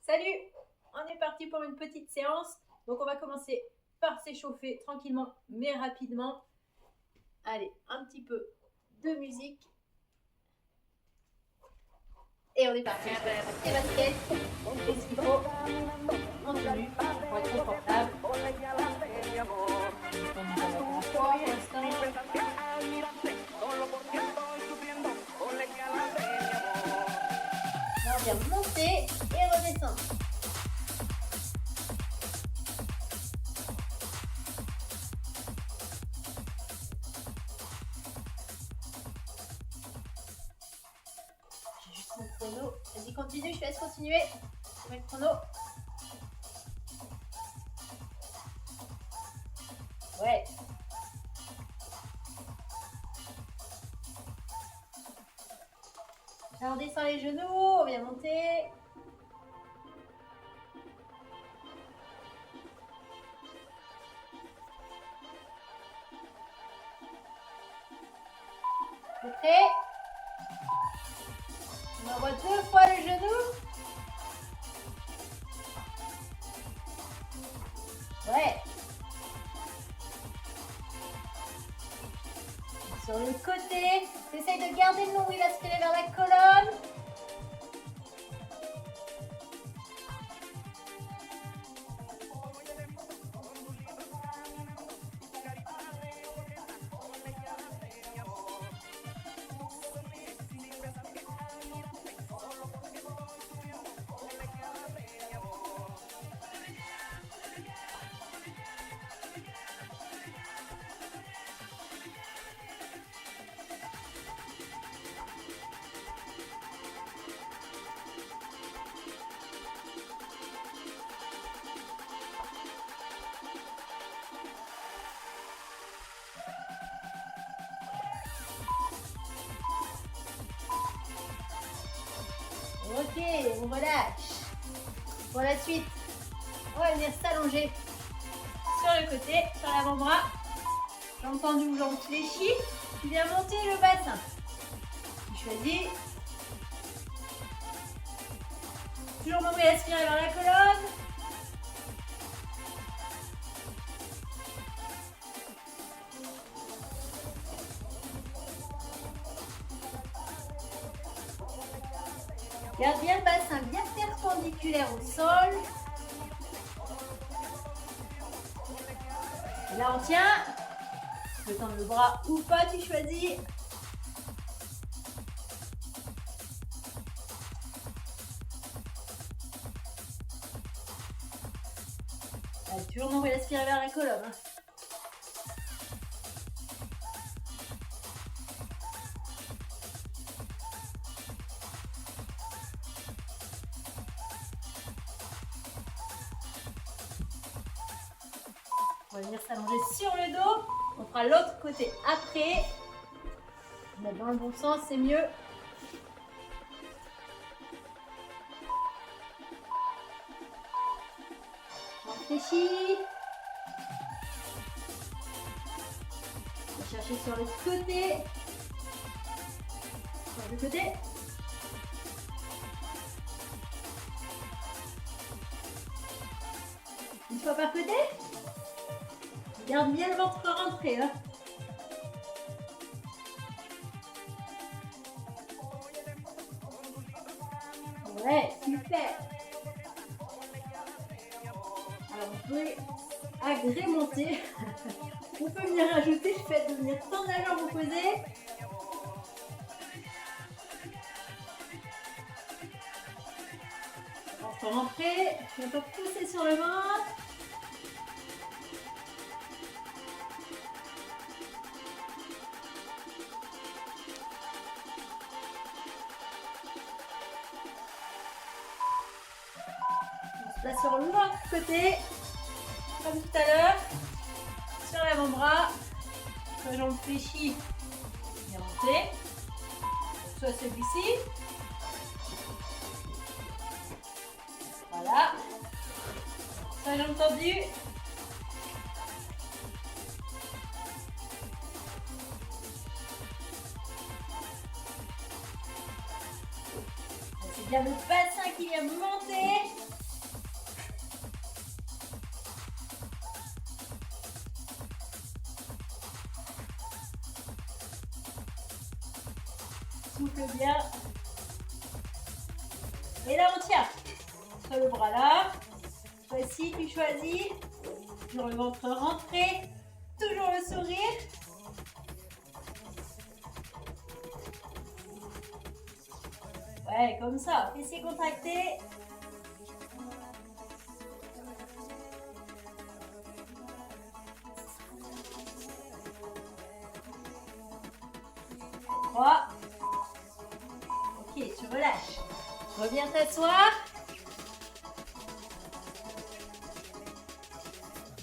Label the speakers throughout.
Speaker 1: Salut! On est parti pour une petite séance. Donc on va commencer par s'échauffer tranquillement mais rapidement. Allez, un petit peu de musique. Et on est parti. Et basket. Et ce qu'il faut en tenue pour être confortable. On vient monter et redescendre. J'ai juste mon chrono. Vas-y, continue, je te laisse continuer. Je mets le chrono. Ouais. Là, on descend les genoux, on vient monter. T'es prêt? On envoie 2 fois le genou. Ouais. Sur le côté, essaye de garder le nombril aspiré vers la colonne. Ok, on relâche. Pour la suite, on va venir s'allonger sur le côté, sur l'avant-bras. Jambes tendues ou jambes fléchies. Tu viens monter le bassin. Tu choisis. Toujours nombril aspiré vers la colonne. Garde bien le bassin bien perpendiculaire au sol. Et là on tient. Tu peux tendre le bras ou pas, tu choisis. Allez, toujours nombril aspiré vers la colonne. On va venir s'allonger sur le dos. On fera l'autre côté après. Mettre dans le bon sens, c'est mieux. On réfléchit. On va chercher sur le côté. Sur le côté. Une fois par côté. Garde bien le ventre rentré. Hein. Ouais, super. Alors vous pouvez agrémenter. On peut venir rajouter le fait de venir tendre la jambe opposée. Ventre rentré. On peut pousser sur le ventre. Là sur l'autre côté, comme tout à l'heure, sur l'avant-bras, sur les jambes fléchies, bien monter, soit celui-ci, voilà, sur les jambes tendues, c'est bien le bassin qui vient monter. Souffle bien. Et là, on tient. Sur le bras là. Voici, tu choisis. Toujours le ventre rentré. Toujours le sourire. Ouais, comme ça. Fessiers contractés. Ok, tu relâches. Reviens t'asseoir.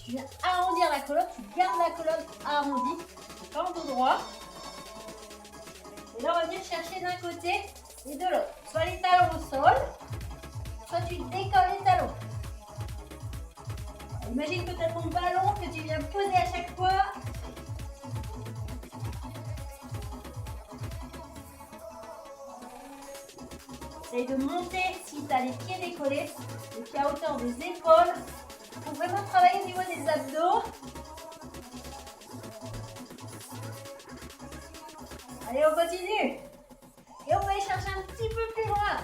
Speaker 1: Tu viens arrondir la colonne. Tu gardes la colonne arrondie. Pas en dos droit. Et là, on va venir chercher d'un côté et de l'autre. Soit les talons au sol, soit tu décolles les talons. Imagine que tu as ton ballon que tu viens poser à chaque fois. Essaye de monter si tu as les pieds décollés, les pieds à hauteur des épaules. Il faut vraiment travailler au niveau des abdos. Allez, on continue. Et on va aller chercher un petit peu plus loin.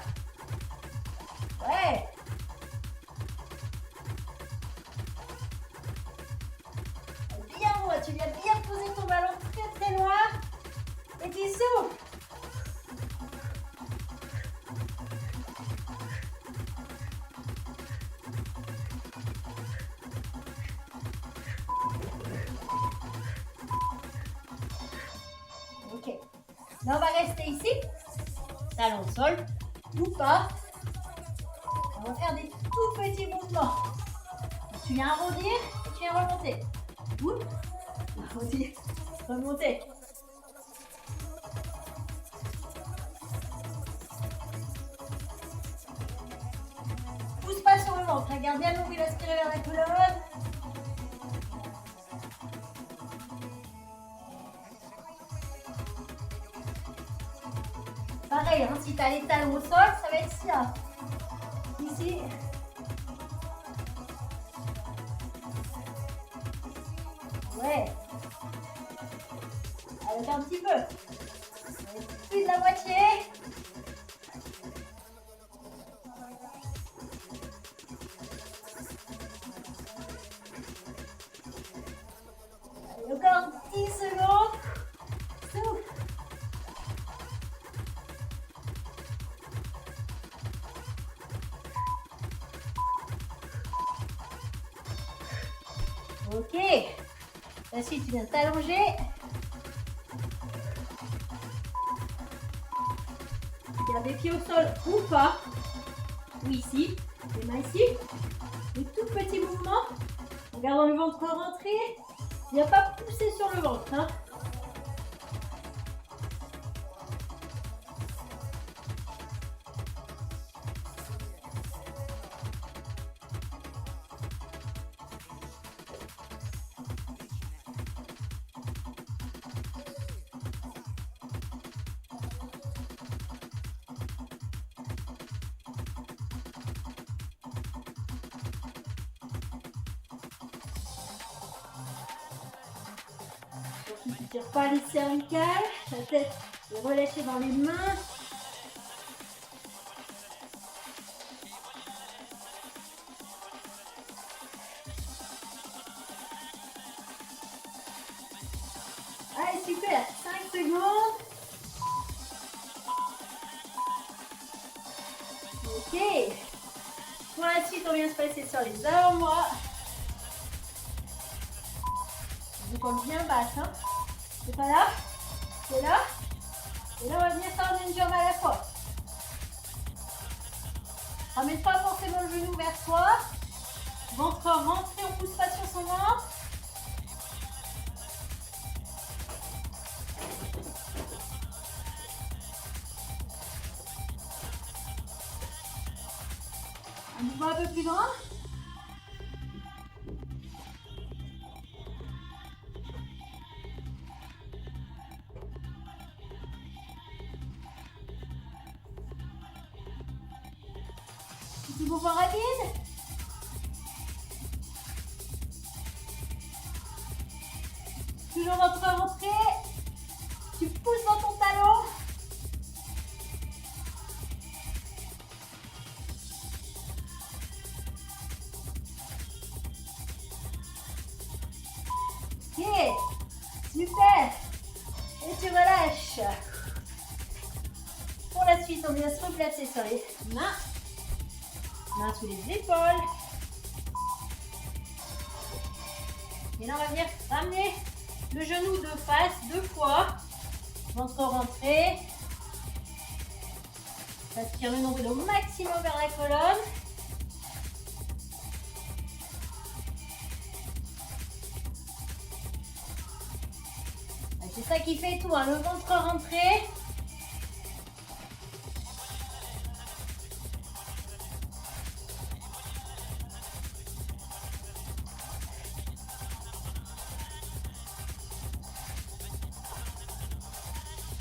Speaker 1: Ouais. Bien loin, tu viens bien poser ton ballon très très loin. Et tu souffles. Ok. Là, on va rester ici. Talon au sol ou pas. On va faire des tout petits mouvements. Tu viens arrondir et tu viens remonter. Oups. Arrondir, remonter. Pousse pas sur le ventre. Garde bien l'ouvrir, aspirer vers la colonne. Pareil, hein, si tu as les talons au sol, ça va être ça. Ici. Ouais. Avec un petit peu. Plus de la moitié. Allez, encore 10 secondes. Souffle. Ok. Ensuite, tu viens t'allonger. Garde les pieds au sol ou pas. Ou ici. Les mains ici. Des tout petits mouvements. En gardant le ventre rentré. Il n'y a pas pousser sur le ventre. Hein. Tu ne tires pas les cervicales, la tête est relâchée dans les mains. Allez, super, 5 secondes. Ok. Pour la suite, on vient se passer sur les avant-bras. Vous comptez bien basse, hein. C'est pas là, c'est là. Et là, on va venir faire une jambe à la fois. Ramène pas forcément le genou vers soi. Ventre rentré, on pousse pas sur son ventre. Un mouvement un peu plus grand. Petit mouvement rapide. Toujours ventre rentré. Tu pousses dans ton talon. bien se replacer sur les mains. Mains sous les épaules. Et là, on va venir ramener le genou de face 2 fois. Ventre rentré. Aspire le nombril au maximum vers la colonne. C'est ça qui fait tout, hein, le ventre rentré.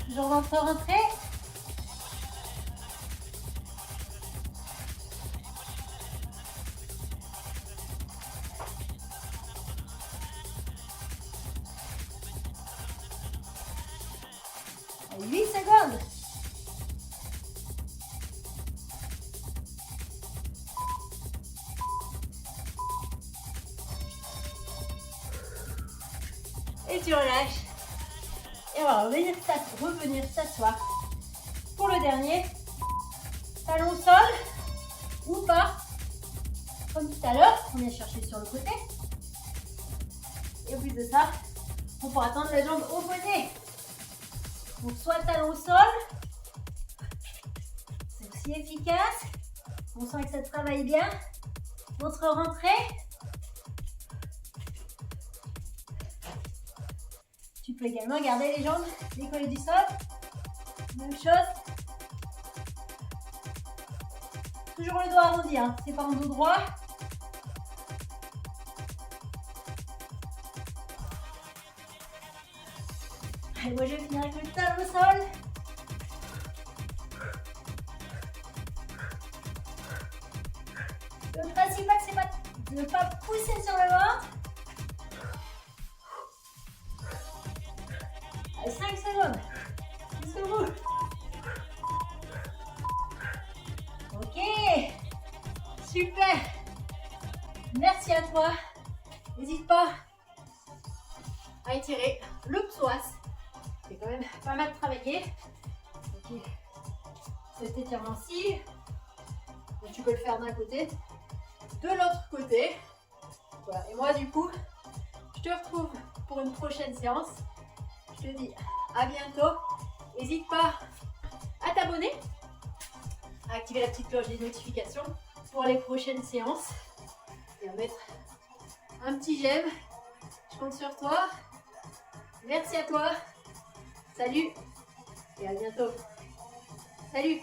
Speaker 1: Toujours ventre rentré. Et 8 secondes. Et tu relâches. Et on va revenir s'asseoir pour le dernier. Talon au sol ou pas. Comme tout à l'heure, on vient chercher sur le côté. Et au plus de ça, on pourra tendre la jambe opposée. Donc soit talon au sol. C'est aussi efficace. On sent que ça travaille bien. Ventre rentré. Tu peux également garder les jambes décollées du sol. Même chose. Toujours le dos arrondi, hein. C'est pas en dos droit. Allez, moi je vais finir avec le talon au sol. Le principal, c'est pas de ne pas pousser sur le ventre. Allez, 5 secondes. Jusqu'au bout. Ok. Super. Merci à toi. N'hésite pas à étirer le psoas. C'est quand même pas mal travaillé. Ok. Cet étirement-ci. Tu peux le faire d'un côté, de l'autre côté. Voilà. Et moi, du coup, je te retrouve pour une prochaine séance. Je te dis à bientôt. N'hésite pas à t'abonner, à activer la petite cloche des notifications pour les prochaines séances et à mettre un petit j'aime. Je compte sur toi. Merci à toi. Salut et à bientôt. Salut.